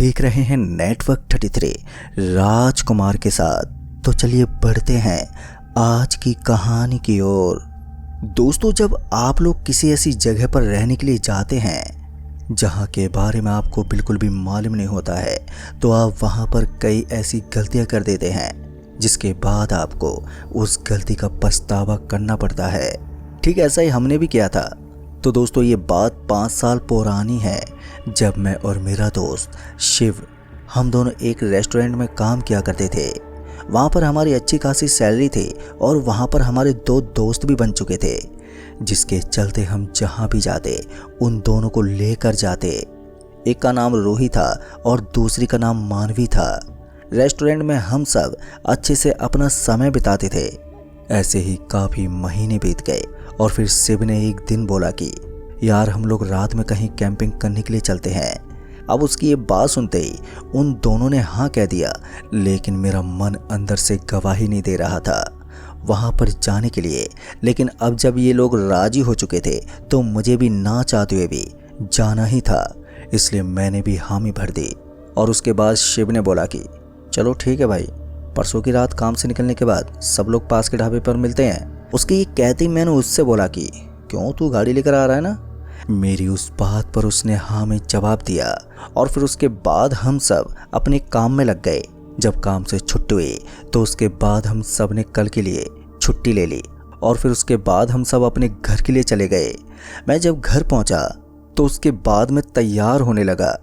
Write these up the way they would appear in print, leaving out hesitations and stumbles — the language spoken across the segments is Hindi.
देख रहे हैं नेटवर्क 33 राजकुमार के साथ। तो चलिए बढ़ते हैं आज की कहानी की ओर। दोस्तों, जब आप लोग किसी ऐसी जगह पर रहने के लिए जाते हैं जहां के बारे में आपको बिल्कुल भी मालूम नहीं होता है, तो आप वहां पर कई ऐसी गलतियां कर देते हैं जिसके बाद आपको उस गलती का पछतावा करना पड़ता है। ठीक ऐसा ही हमने भी किया था। तो दोस्तों, ये बात 5 साल पुरानी है, जब मैं और मेरा दोस्त शिव, हम दोनों एक रेस्टोरेंट में काम किया करते थे। वहाँ पर हमारी अच्छी खासी सैलरी थी और वहाँ पर हमारे 2 दोस्त भी बन चुके थे, जिसके चलते हम जहाँ भी जाते उन दोनों को लेकर जाते। एक का नाम रूही था और दूसरी का नाम मानवी था। रेस्टोरेंट में हम सब अच्छे से अपना समय बिताते थे। ऐसे ही काफ़ी महीने बीत गए और फिर शिव ने एक दिन बोला कि यार, हम लोग रात में कहीं कैंपिंग करने के लिए चलते हैं। अब उसकी ये बात सुनते ही उन दोनों ने हाँ कह दिया, लेकिन मेरा मन अंदर से गवाही नहीं दे रहा था वहाँ पर जाने के लिए। लेकिन अब जब ये लोग राजी हो चुके थे तो मुझे भी ना चाहते हुए भी जाना ही था, इसलिए मैंने भी हामी भर दी। और उसके बाद शिव ने बोला कि चलो ठीक है भाई, परसों की रात काम से निकलने के बाद सब लोग पास के ढाबे पर मिलते हैं। उसकी ये कहते ही मैंने उससे बोला कि क्यों, तू गाड़ी लेकर आ रहा है ना? मेरी उस बात पर उसने हाँ में जवाब दिया और फिर उसके बाद हम सब अपने काम में लग गए। जब काम से छुट्टी हुई तो उसके बाद हम सब ने कल के लिए छुट्टी ले ली और फिर उसके बाद हम सब अपने घर के लिए चले गए। मैं जब घर पहुंचा तो उसके बाद मैं तैयार होने लगा।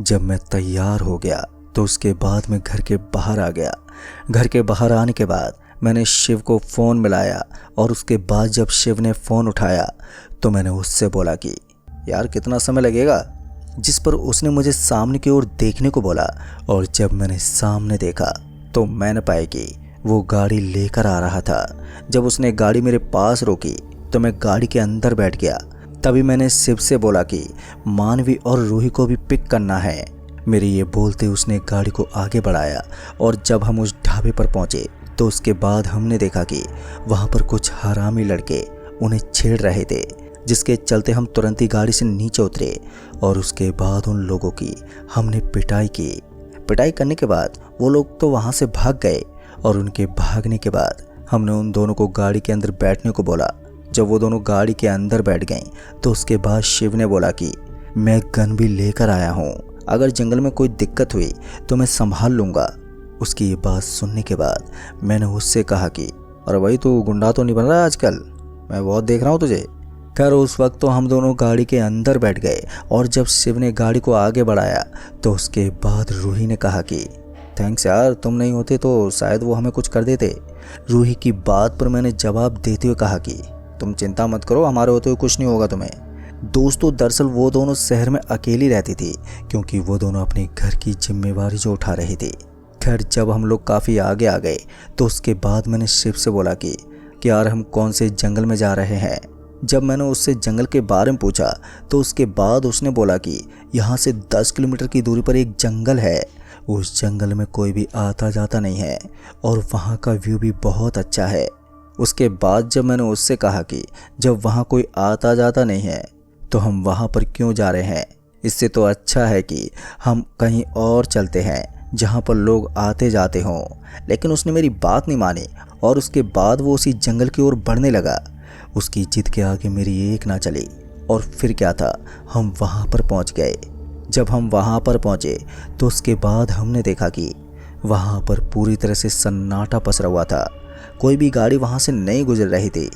जब मैं तैयार हो गया तो उसके बाद मैं घर के बाहर आ गया। घर के बाहर आने के बाद मैंने शिव को फ़ोन मिलाया और उसके बाद जब शिव ने फ़ोन उठाया तो मैंने उससे बोला कि यार, कितना समय लगेगा? जिस पर उसने मुझे सामने की ओर देखने को बोला और जब मैंने सामने देखा तो मैंने पाया कि वो गाड़ी लेकर आ रहा था। जब उसने गाड़ी मेरे पास रोकी तो मैं गाड़ी के अंदर बैठ गया। तभी मैंने शिव से बोला कि मानवी और रूही को भी पिक करना है। मेरे ये बोलते उसने गाड़ी को आगे बढ़ाया और जब हम उस ढाबे पर पहुंचे तो उसके बाद हमने देखा कि वहाँ पर कुछ हरामी लड़के उन्हें छेड़ रहे थे, जिसके चलते हम तुरंत ही गाड़ी से नीचे उतरे और उसके बाद उन लोगों की हमने पिटाई की। पिटाई करने के बाद वो लोग तो वहाँ से भाग गए और उनके भागने के बाद हमने उन दोनों को गाड़ी के अंदर बैठने को बोला। जब वो दोनों गाड़ी के अंदर बैठ गए तो उसके बाद शिव ने बोला कि मैं गन भी लेकर आया हूँ, अगर जंगल में कोई दिक्कत हुई तो मैं संभाल लूँगा। उसकी ये बात सुनने के बाद मैंने उससे कहा कि अरे भाई, तू गुंडा तो नहीं बन रहा आजकल, मैं बहुत देख रहा हूँ तुझे। खैर, उस वक्त तो हम दोनों गाड़ी के अंदर बैठ गए और जब शिव ने गाड़ी को आगे बढ़ाया तो उसके बाद रूही ने कहा कि थैंक्स यार, तुम नहीं होते तो शायद वो हमें कुछ कर देते। रूही की बात पर मैंने जवाब देते हुए कहा कि तुम चिंता मत करो, हमारे होते हुए कुछ नहीं होगा तुम्हें। दोस्तों, दरअसल वो दोनों शहर में अकेली रहती थी क्योंकि वो दोनों अपने घर की जिम्मेवारी जो उठा रही थी। खैर, जब हम लोग काफ़ी आगे आ गए तो उसके बाद मैंने शिव से बोला कि यार, हम कौन से जंगल में जा रहे हैं। जब मैंने उससे जंगल के बारे में पूछा तो उसके बाद उसने बोला कि यहाँ से 10 किलोमीटर की दूरी पर एक जंगल है। उस जंगल में कोई भी आता जाता नहीं है और वहाँ का व्यू भी बहुत अच्छा है। उसके बाद जब मैंने उससे कहा कि जब वहाँ कोई आता जाता नहीं है तो हम वहाँ पर क्यों जा रहे हैं, इससे तो अच्छा है कि हम कहीं और चलते हैं जहाँ पर लोग आते जाते हों। लेकिन उसने मेरी बात नहीं मानी और उसके बाद वो उसी जंगल की ओर बढ़ने लगा। उसकी जिद के आगे मेरी एक ना चली और फिर क्या था, हम वहाँ पर पहुँच गए। जब हम वहाँ पर पहुँचे तो उसके बाद हमने देखा कि वहाँ पर पूरी तरह से सन्नाटा पसरा हुआ था। कोई भी गाड़ी वहाँ से नहीं गुजर रही थी।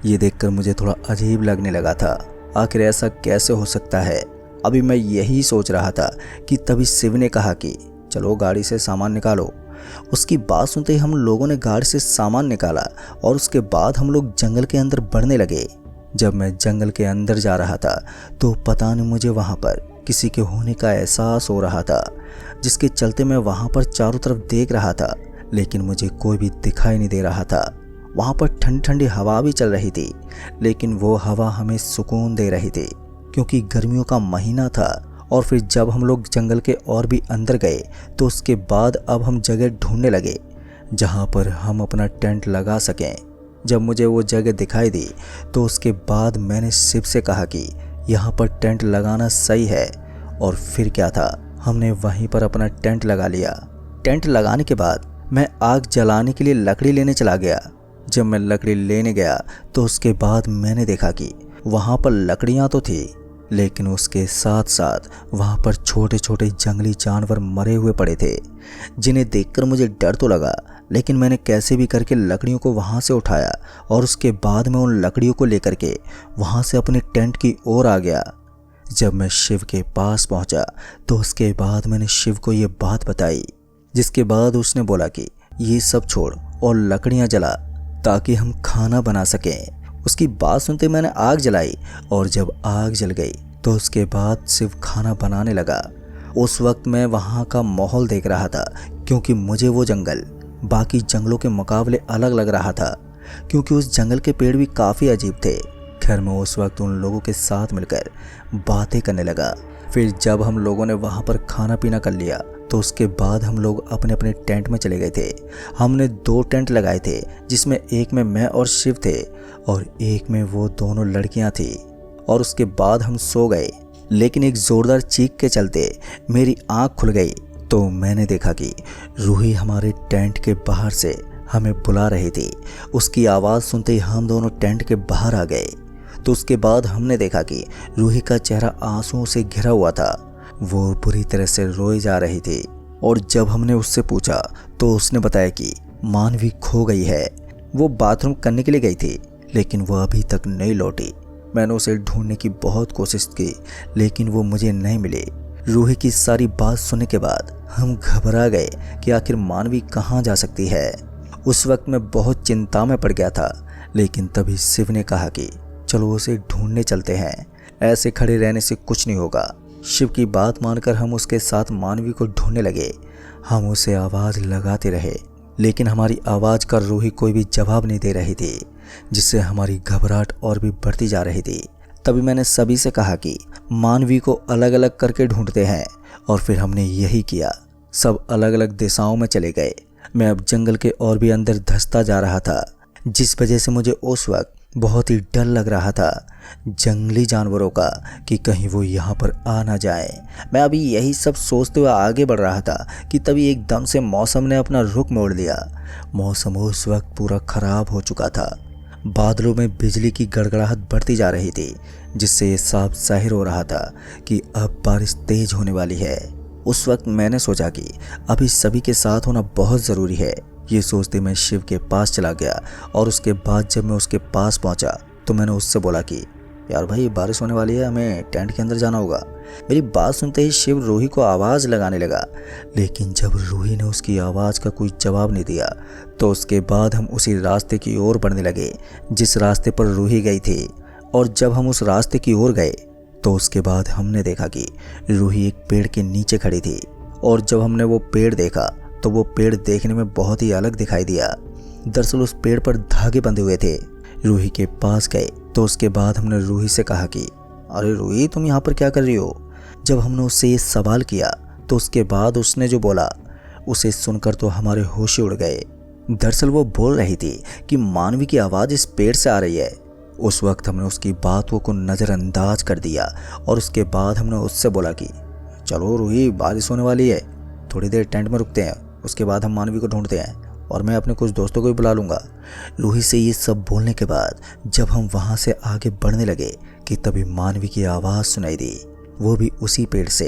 ये देखकर मुझे थोड़ा अजीब लगने लगा था। आखिर ऐसा कैसे हो सकता है? अभी मैं यही सोच रहा था कि तभी शिव ने कहा कि चलो गाड़ी से सामान निकालो। उसकी बात सुनते ही हम लोगों ने गाड़ी से सामान निकाला और उसके बाद हम लोग जंगल के अंदर बढ़ने लगे। जब मैं जंगल के अंदर जा रहा था तो पता नहीं मुझे वहाँ पर किसी के होने का एहसास हो रहा था, जिसके चलते मैं वहाँ पर चारों तरफ देख रहा था, लेकिन मुझे कोई भी दिखाई नहीं दे रहा था। वहाँ पर ठंडी ठंडी हवा भी चल रही थी, लेकिन वो हवा हमें सुकून दे रही थी क्योंकि गर्मियों का महीना था। और फिर जब हम लोग जंगल के और भी अंदर गए तो उसके बाद अब हम जगह ढूंढने लगे जहाँ पर हम अपना टेंट लगा सकें। जब मुझे वो जगह दिखाई दी तो उसके बाद मैंने शिव से कहा कि यहाँ पर टेंट लगाना सही है। और फिर क्या था, हमने वहीं पर अपना टेंट लगा लिया। टेंट लगाने के बाद मैं आग जलाने के लिए लकड़ी लेने चला गया। जब मैं लकड़ी लेने गया तो उसके बाद मैंने देखा कि वहाँ पर लकड़ियाँ तो थी, लेकिन उसके साथ साथ वहाँ पर छोटे छोटे जंगली जानवर मरे हुए पड़े थे, जिन्हें देखकर मुझे डर तो लगा, लेकिन मैंने कैसे भी करके लकड़ियों को वहाँ से उठाया और उसके बाद मैं उन लकड़ियों को लेकर के वहाँ से अपने टेंट की ओर आ गया। जब मैं शिव के पास पहुँचा तो उसके बाद मैंने शिव को ये बात बताई, जिसके बाद उसने बोला कि ये सब छोड़ और लकड़ियाँ जला ताकि हम खाना बना सकें। उसकी बात सुनते मैंने आग जलाई और जब आग जल गई तो उसके बाद शिव खाना बनाने लगा। उस वक्त मैं वहाँ का माहौल देख रहा था, क्योंकि मुझे वो जंगल बाकी जंगलों के मुकाबले अलग लग रहा था, क्योंकि उस जंगल के पेड़ भी काफ़ी अजीब थे। खैर मैं उस वक्त उन लोगों के साथ मिलकर बातें करने लगा। फिर जब हम लोगों ने वहाँ पर खाना पीना कर लिया तो उसके बाद हम लोग अपने अपने टेंट में चले गए थे। हमने 2 टेंट लगाए थे, जिसमें एक में मैं और शिव थे और एक में वो दोनों लड़कियां थी। और उसके बाद हम सो गए, लेकिन एक ज़ोरदार चीख के चलते मेरी आंख खुल गई तो मैंने देखा कि रूही हमारे टेंट के बाहर से हमें बुला रही थी। उसकी आवाज़ सुनते ही हम दोनों टेंट के बाहर आ गए। तो उसके बाद हमने देखा कि रूही का चेहरा आंसुओं से घिरा हुआ था। वो बुरी तरह से रोई जा रही थी और जब हमने उससे पूछा तो उसने बताया कि मानवी खो गई है। वो बाथरूम करने के लिए गई थी, लेकिन वो अभी तक नहीं लौटी। मैंने उसे ढूंढने की बहुत कोशिश की, लेकिन वो मुझे नहीं मिली। रूही की सारी बात सुनने के बाद हम घबरा गए कि आखिर मानवी कहाँ जा सकती है। उस वक्त मैं बहुत चिंता में पड़ गया था, लेकिन तभी शिव ने कहा कि चलो उसे ढूंढने चलते हैं, ऐसे खड़े रहने से कुछ नहीं होगा। शिव की बात मानकर हम उसके साथ मानवी को ढूंढने लगे। हम उसे आवाज़ लगाते रहे, लेकिन हमारी आवाज़ का रूही कोई भी जवाब नहीं दे रही थी, जिससे हमारी घबराहट और भी बढ़ती जा रही थी। तभी मैंने सभी से कहा कि मानवी को अलग अलग करके ढूंढते हैं, और फिर हमने यही किया। सब अलग अलग दिशाओं में चले गए। मैं अब जंगल के और भी अंदर धंसता जा रहा था, जिस वजह से मुझे उस वक्त बहुत ही डर लग रहा था जंगली जानवरों का, कि कहीं वो यहाँ पर आ ना जाए। मैं अभी यही सब सोचते हुए आगे बढ़ रहा था कि तभी एकदम से मौसम ने अपना रुख मोड़ लिया। मौसम उस वक्त पूरा खराब हो चुका था। बादलों में बिजली की गड़गड़ाहट बढ़ती जा रही थी, जिससे ये साफ जाहिर हो रहा था कि अब बारिश तेज होने वाली है। उस वक्त मैंने सोचा कि अभी सभी के साथ होना बहुत ज़रूरी है। ये सोचते मैं शिव के पास चला गया, और उसके बाद जब मैं उसके पास पहुंचा तो मैंने उससे बोला कि यार भाई, बारिश होने वाली है, हमें टेंट के अंदर जाना होगा। मेरी बात सुनते ही शिव रूही को आवाज़ लगाने लगा, लेकिन जब रूही ने उसकी आवाज़ का कोई जवाब नहीं दिया तो उसके बाद हम उसी रास्ते की ओर बढ़ने लगे जिस रास्ते पर रूही गई थी। और जब हम उस रास्ते की ओर गए तो उसके बाद हमने देखा कि रूही एक पेड़ के नीचे खड़ी थी। और जब हमने वो पेड़ देखा तो वो पेड़ देखने में बहुत ही अलग दिखाई दिया। दरअसल उस पेड़ पर धागे बंधे हुए थे। रूही के पास गए तो उसके बाद हमने रूही से कहा कि अरे रूही, तुम यहाँ पर क्या कर रही हो? जब हमने उससे ये सवाल किया तो उसके बाद उसने जो बोला उसे सुनकर तो हमारे होश उड़ गए। दरअसल वो बोल रही थी कि मानवी की आवाज़ इस पेड़ से आ रही है। उस वक्त हमने उसकी बातों को नज़रअंदाज कर दिया और उसके बाद हमने उससे बोला कि चलो रूही, बारिश होने वाली है, थोड़ी देर टेंट में रुकते हैं, उसके बाद हम मानवी को ढूंढते हैं और मैं अपने कुछ दोस्तों को भी बुला लूँगा। रूही से ये सब बोलने के बाद जब हम वहाँ से आगे बढ़ने लगे कि तभी मानवी की आवाज़ सुनाई दी, वो भी उसी पेड़ से।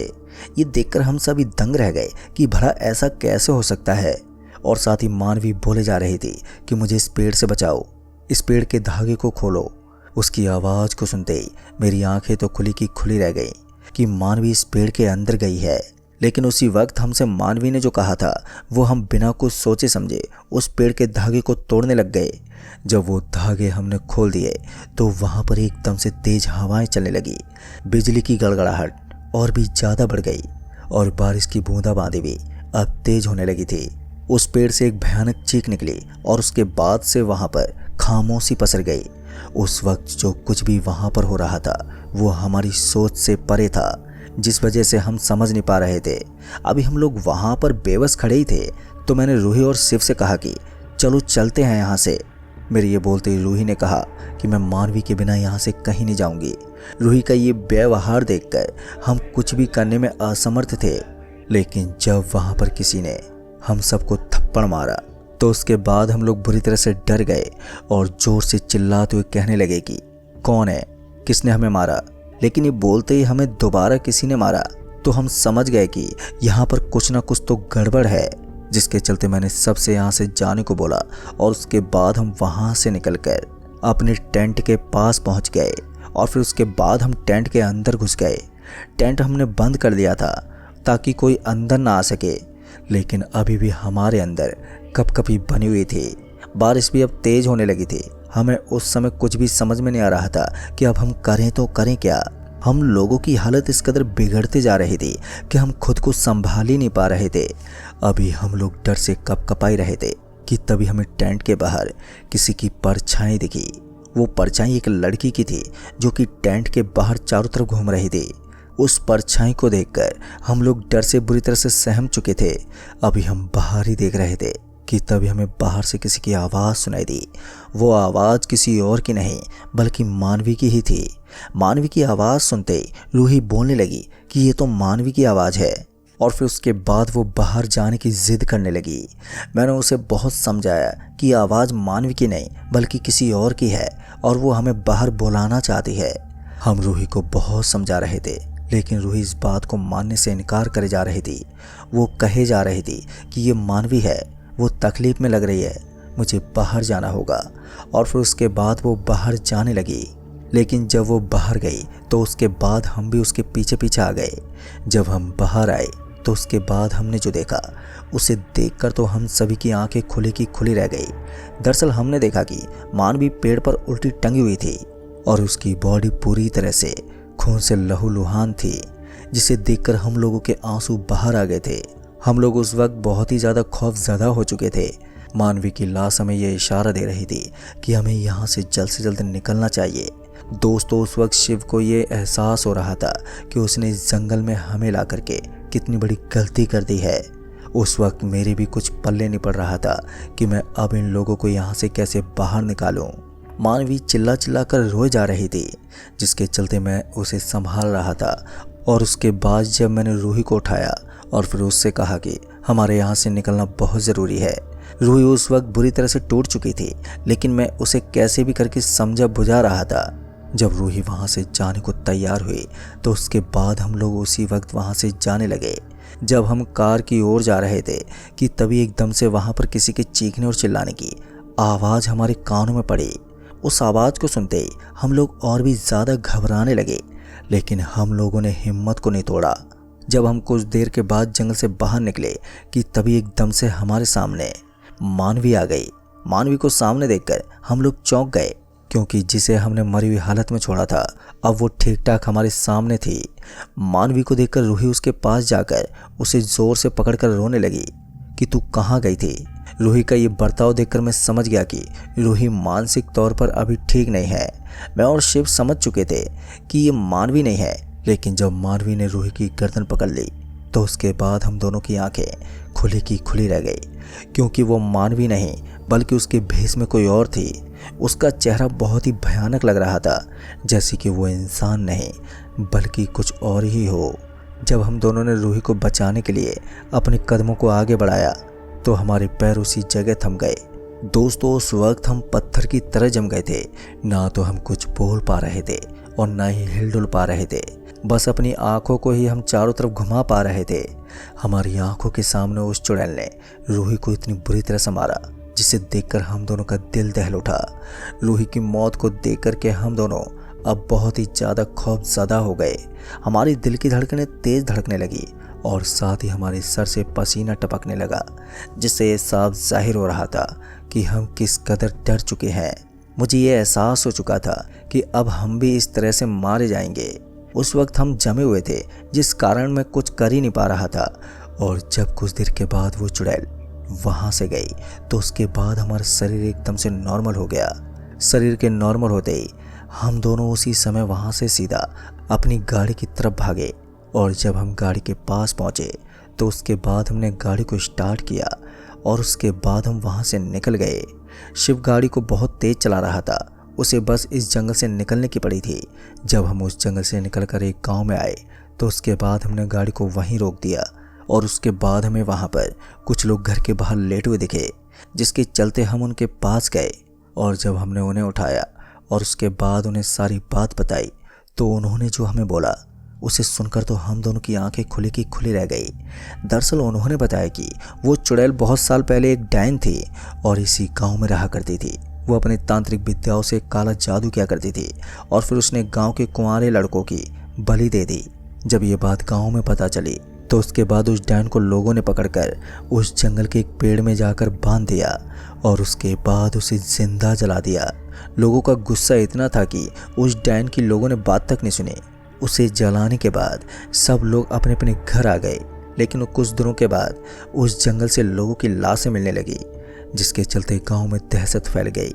ये देखकर हम सभी दंग रह गए कि भला ऐसा कैसे हो सकता है। और साथ ही मानवी बोले जा रही थी कि मुझे इस पेड़ से बचाओ, इस पेड़ के धागे को खोलो। उसकी आवाज़ को सुनते ही मेरी आंखें तो खुली की खुली रह गई कि मानवी इस पेड़ के अंदर गई है। लेकिन उसी वक्त हमसे मानवी ने जो कहा था वो हम बिना कुछ सोचे समझे उस पेड़ के धागे को तोड़ने लग गए। जब वो धागे हमने खोल दिए तो वहाँ पर एकदम से तेज हवाएं चलने लगी। बिजली की गड़गड़ाहट और भी ज़्यादा बढ़ गई और बारिश की बूंदाबांदी भी अब तेज होने लगी थी। उस पेड़ से एक भयानक चीख निकली और उसके बाद से वहाँ पर खामोशी पसर गई। उस वक्त जो कुछ भी वहाँ पर हो रहा था वो हमारी सोच से परे था, जिस वजह से हम समझ नहीं पा रहे थे। अभी हम लोग वहाँ पर बेबस खड़े ही थे तो मैंने रूही और शिव से कहा कि चलो चलते हैं यहाँ से। मेरे ये बोलते ही रूही ने कहा कि मैं मानवी के बिना यहाँ से कहीं नहीं जाऊँगी। रूही का ये व्यवहार देखकर हम कुछ भी करने में असमर्थ थे। लेकिन जब वहां पर किसी ने हम सबको थप्पड़ मारा तो उसके बाद हम लोग बुरी तरह से डर गए और जोर से चिल्लाते हुए कहने लगे कि कौन है, किसने हमें मारा। लेकिन ये बोलते ही हमें दोबारा किसी ने मारा तो हम समझ गए कि यहाँ पर कुछ ना कुछ तो गड़बड़ है, जिसके चलते मैंने सबसे यहाँ से जाने को बोला और उसके बाद हम वहाँ से निकलकर अपने टेंट के पास पहुँच गए और फिर उसके बाद हम टेंट के अंदर घुस गए। टेंट हमने बंद कर दिया था ताकि कोई अंदर ना आ सके, लेकिन अभी भी हमारे अंदर कपकपी बनी हुई थी। बारिश भी अब तेज होने लगी थी। हमें उस समय कुछ भी समझ में नहीं आ रहा था कि अब हम करें तो करें क्या। हम लोगों की हालत इस कदर बिगड़ते जा रही थी कि हम खुद को संभाल ही नहीं पा रहे थे। अभी हम लोग डर से कपकपाई रहे थे कि तभी हमें टेंट के बाहर किसी की परछाई दिखी। वो परछाई एक लड़की की थी जो कि टेंट के बाहर चारों तरफ घूम रही थी। उस परछाई को देखकर हम लोग डर से बुरी तरह से सहम चुके थे। अभी हम बाहर ही देख रहे थे कि तभी हमें बाहर से किसी की आवाज़ सुनाई दी। वो आवाज़ किसी और की नहीं बल्कि मानवी की ही थी। मानवी की आवाज़ सुनते ही रूही बोलने लगी कि ये तो मानवी की आवाज़ है, और फिर उसके बाद वो बाहर जाने की जिद करने लगी। मैंने उसे बहुत समझाया कि आवाज़ मानवी की नहीं बल्कि किसी और की है और वो हमें बाहर बुलाना चाहती है। हम रूही को बहुत समझा रहे थे, लेकिन रूही इस बात को मानने से इनकार करे जा रही थी। वो कहे जा रही थी कि ये मानवी है, वो तकलीफ़ में लग रही है, मुझे बाहर जाना होगा। और फिर उसके बाद वो बाहर जाने लगी। लेकिन जब वो बाहर गई तो उसके बाद हम भी उसके पीछे पीछे आ गए। जब हम बाहर आए तो उसके बाद हमने जो देखा उसे देखकर तो हम सभी की आंखें खुली की खुली रह गई। दरअसल हमने देखा कि मानवी पेड़ पर उल्टी टंगी हुई थी और उसकी बॉडी पूरी तरह से खून से लहूलुहान थी, जिसे देखकर हम लोगों के आंसू बाहर आ गए थे। हम लोग उस वक्त बहुत ही ज़्यादा खौफज़दा हो चुके थे। मानवी की लाश हमें यह इशारा दे रही थी कि हमें यहाँ से जल्द निकलना चाहिए। दोस्तों, उस वक्त शिव को ये एहसास हो रहा था कि उसने इस जंगल में हमें ला करके कितनी बड़ी गलती कर दी है। उस वक्त मेरे भी कुछ पल्ले नहीं पड़ रहा था कि मैं अब इन लोगों को यहाँ से कैसे बाहर निकालूं। मानवी चिल्ला चिल्ला कर रोए जा रही थी, जिसके चलते मैं उसे संभाल रहा था। और उसके बाद जब मैंने रूही को उठाया और फिर उससे कहा कि हमारे यहाँ से निकलना बहुत ज़रूरी है। रूही उस वक्त बुरी तरह से टूट चुकी थी, लेकिन मैं उसे कैसे भी करके समझा बुझा रहा था। जब रूही वहाँ से जाने को तैयार हुई तो उसके बाद हम लोग उसी वक्त वहाँ से जाने लगे। जब हम कार की ओर जा रहे थे कि तभी एकदम से वहाँ पर किसी के चीखने और चिल्लाने की आवाज़ हमारे कानों में पड़ी। उस आवाज़ को सुनते ही हम लोग और भी ज़्यादा घबराने लगे, लेकिन हम लोगों ने हिम्मत को नहीं तोड़ा। जब हम कुछ देर के बाद जंगल से बाहर निकले कि तभी एकदम से हमारे सामने मानवी आ गई। मानवी को सामने देखकर हम लोग चौंक गए, क्योंकि जिसे हमने मरी हुई हालत में छोड़ा था अब वो ठीक ठाक हमारे सामने थी। मानवी को देखकर रूही उसके पास जाकर उसे ज़ोर से पकड़कर रोने लगी कि तू कहाँ गई थी। रूही का ये बर्ताव देखकर मैं समझ गया कि रूही मानसिक तौर पर अभी ठीक नहीं है। मैं और शिव समझ चुके थे कि ये मानवी नहीं है, लेकिन जब मानवी ने रूही की गर्दन पकड़ ली तो उसके बाद हम दोनों की आंखें खुली की खुली रह गई, क्योंकि वो मानवी नहीं बल्कि उसके भेष में कोई और थी। उसका चेहरा बहुत ही भयानक लग रहा था, जैसे कि वो इंसान नहीं बल्कि कुछ और ही हो। जब हम दोनों ने रूही को बचाने के लिए अपने कदमों को आगे बढ़ाया तो हमारे पैर उसी जगह थम गए। दोस्तों, उस वक्त हम पत्थर की तरह जम गए थे। ना तो हम कुछ बोल पा रहे थे और ना ही हिलडुल पा रहे थे। बस अपनी आंखों को ही हम चारों तरफ घुमा पा रहे थे। हमारी आंखों के सामने उस चुड़ैल ने रूही को इतनी बुरी तरह से मारा, जिसे देखकर हम दोनों का दिल दहल उठा। रूही की मौत को देख कर के हम दोनों अब बहुत ही ज़्यादा खौफज़दा हो गए। हमारी दिल की धड़कनें तेज़ धड़कने लगी और साथ ही हमारे सर से पसीना टपकने लगा, जिससे ये साफ जाहिर हो रहा था कि हम किस कदर डर चुके हैं। मुझे ये एहसास हो चुका था कि अब हम भी इस तरह से मारे जाएंगे। उस वक्त हम जमे हुए थे, जिस कारण मैं कुछ कर ही नहीं पा रहा था। और जब कुछ देर के बाद वो चुड़ैल वहाँ से गई तो उसके बाद हमारा शरीर एकदम से नॉर्मल हो गया। शरीर के नॉर्मल होते ही हम दोनों उसी समय वहाँ से सीधा अपनी गाड़ी की तरफ भागे। और जब हम गाड़ी के पास पहुँचे तो उसके बाद हमने गाड़ी को स्टार्ट किया और उसके बाद हम वहाँ से निकल गए। शिव गाड़ी को बहुत तेज़ चला रहा था, उसे बस इस जंगल से निकलने की पड़ी थी। जब हम उस जंगल से निकलकर एक गांव में आए तो उसके बाद हमने गाड़ी को वहीं रोक दिया और उसके बाद हमें वहाँ पर कुछ लोग घर के बाहर लेटे हुए दिखे, जिसके चलते हम उनके पास गए। और जब हमने उन्हें उठाया और उसके बाद उन्हें सारी बात बताई तो उन्होंने जो हमें बोला उसे सुनकर तो हम दोनों की आंखें खुली की खुली रह गई। दरअसल उन्होंने बताया कि वो चुड़ैल बहुत साल पहले एक डायन थी और इसी गांव में रहा करती थी। वो अपने तांत्रिक विद्याओं से काला जादू किया करती थी और फिर उसने गांव के कुंवारे लड़कों की बलि दे दी। जब ये बात गांव में पता चली तो उसके बाद उस डायन को लोगों ने पकड़कर उस जंगल के एक पेड़ में जाकर बांध दिया और उसके बाद उसे जिंदा जला दिया। लोगों का गुस्सा इतना था कि उस डायन की लोगों ने बात तक नहीं सुनी। उसे जलाने के बाद सब लोग अपने अपने घर आ गए, लेकिन कुछ दिनों के बाद उस जंगल से लोगों की लाशें मिलने लगी, जिसके चलते गांव में दहशत फैल गई।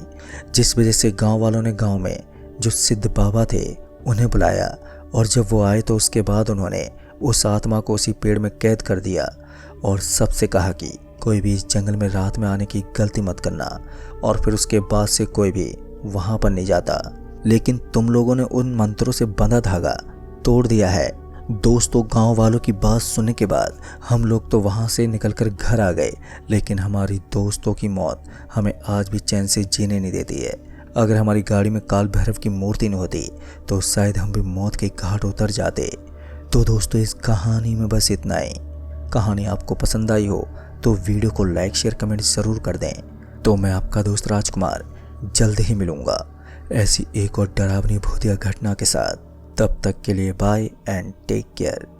जिस वजह से गांव वालों ने गांव में जो सिद्ध बाबा थे उन्हें बुलाया और जब वो आए तो उसके बाद उन्होंने उस आत्मा को उसी पेड़ में कैद कर दिया और सबसे कहा कि कोई भी इस जंगल में रात में आने की गलती मत करना। और फिर उसके बाद से कोई भी वहां पर नहीं जाता। लेकिन तुम लोगों ने उन मंत्रों से बंधा धागा तोड़ दिया है। दोस्तों, गांव वालों की बात सुनने के बाद हम लोग तो वहां से निकलकर घर आ गए, लेकिन हमारी दोस्तों की मौत हमें आज भी चैन से जीने नहीं देती है। अगर हमारी गाड़ी में काल भैरव की मूर्ति न होती तो शायद हम भी मौत के घाट उतर जाते। तो दोस्तों, इस कहानी में बस इतना ही। कहानी आपको पसंद आई हो तो वीडियो को लाइक शेयर कमेंट ज़रूर कर दें। तो मैं आपका दोस्त राजकुमार जल्द ही मिलूंगा ऐसी एक और डरावनी भूतिया घटना के साथ। तब तक के लिए बाय एंड टेक केयर।